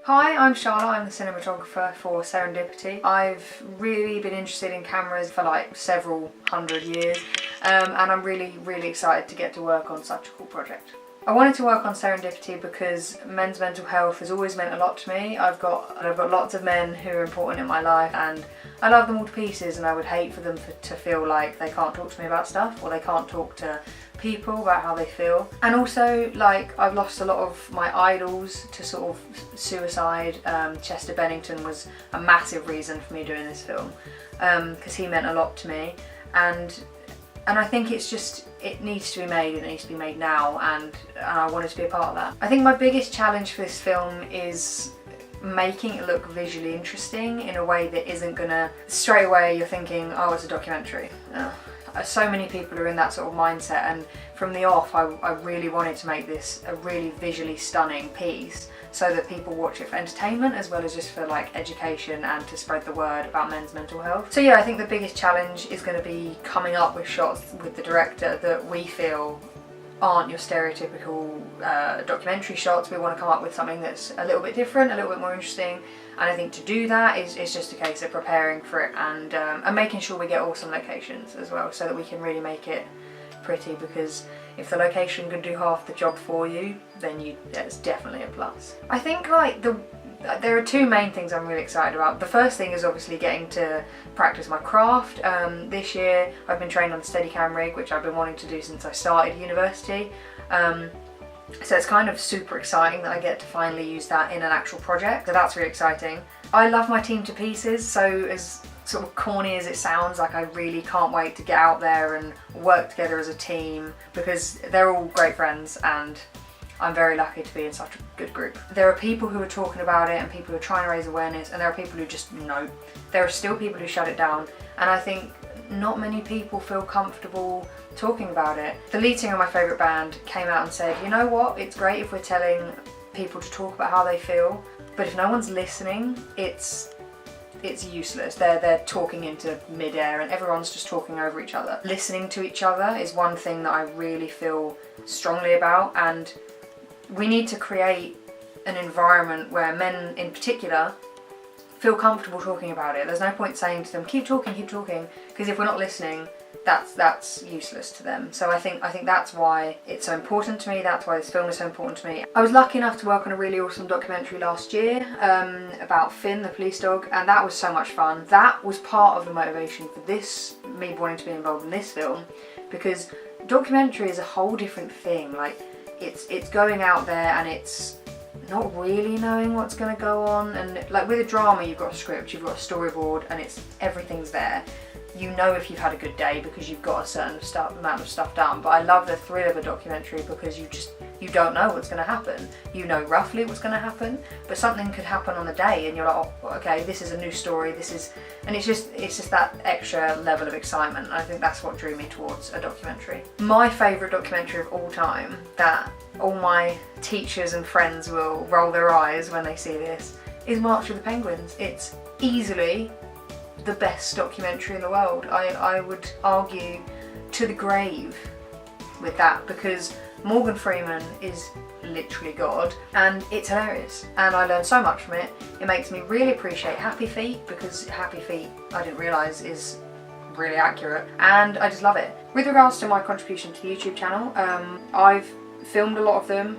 Hi, I'm Charlotte, I'm the cinematographer for Serendipity. I've really been interested in cameras for like several hundred years and I'm really excited to get to work on such a cool project. I wanted to work on Serendipity because men's mental health has always meant a lot to me. I've got lots of men who are important in my life and I love them all to pieces, and I would hate for them to feel like they can't talk to me about stuff or they can't talk to people about how they feel. And also, like, I've lost a lot of my idols to sort of suicide. Chester Bennington was a massive reason for me doing this film because he meant a lot to me, and I think it's just, it needs to be made, and it needs to be made now, and I wanted to be a part of that. I think my biggest challenge for this film is making it look visually interesting in a way that isn't gonna, straight away you're thinking, oh, it's a documentary. So many people are in that sort of mindset, and from the off I really wanted to make this a really visually stunning piece so that people watch it for entertainment as well as just for like education and to spread the word about men's mental health. So yeah, I think the biggest challenge is going to be coming up with shots with the director that we feel aren't your stereotypical documentary shots. We want to come up with something that's a little bit different, a little bit more interesting, and I think to do that is just a case of preparing for it and making sure we get awesome locations as well so that we can really make it pretty, because if the location can do half the job for you, then that's definitely a plus. I think like there are two main things I'm really excited about. The first thing is obviously getting to practice my craft. This year I've been trained on the Steadicam rig, which I've been wanting to do since I started university. So it's kind of super exciting that I get to finally use that in an actual project, so that's really exciting. I love my team to pieces, so as sort of corny as it sounds, like I really can't wait to get out there and work together as a team because they're all great friends and I'm very lucky to be in such a good group. There are people who are talking about it and people who are trying to raise awareness, and there are people who just know. There are still people who shut it down, and I think not many people feel comfortable talking about it. The lead singer of my favourite band came out and said, you know what, it's great if we're telling people to talk about how they feel, but if no one's listening, it's useless. They're talking into mid-air and everyone's just talking over each other. Listening to each other is one thing that I really feel strongly about, and we need to create an environment where men in particular feel comfortable talking about it. There's no point saying to them, keep talking, because if we're not listening, that's useless to them. So I think that's why it's so important to me, that's why this film is so important to me. I was lucky enough to work on a really awesome documentary last year about Finn, the police dog, and that was so much fun. That was part of the motivation for me wanting to be involved in this film, because documentary is a whole different thing. Like, it's going out there and it's not really knowing what's going to go on, and like with a drama you've got a script, you've got a storyboard, and everything's there. You know if you've had a good day because you've got a certain amount of stuff done. But I love the thrill of a documentary because you don't know what's going to happen. You know roughly what's going to happen, but something could happen on the day and you're like, oh, okay, this is a new story, and it's just that extra level of excitement. I think that's what drew me towards a documentary. My favourite documentary of all time, that all my teachers and friends will roll their eyes when they see this, is March of the Penguins. It's easily the best documentary in the world. I would argue to the grave with that, because Morgan Freeman is literally God and it's hilarious and I learned so much from it. It makes me really appreciate Happy Feet, because Happy Feet, I didn't realise, is really accurate, and I just love it. With regards to my contribution to the YouTube channel, I've filmed a lot of them,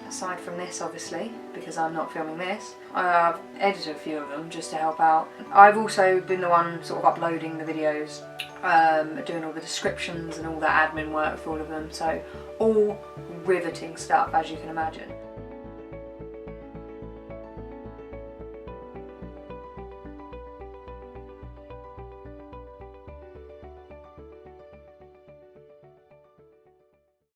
aside from this obviously, because I'm not filming this. I've edited a few of them just to help out. I've also been the one sort of uploading the videos, doing all the descriptions and all the admin work for all of them, so all riveting stuff, as you can imagine.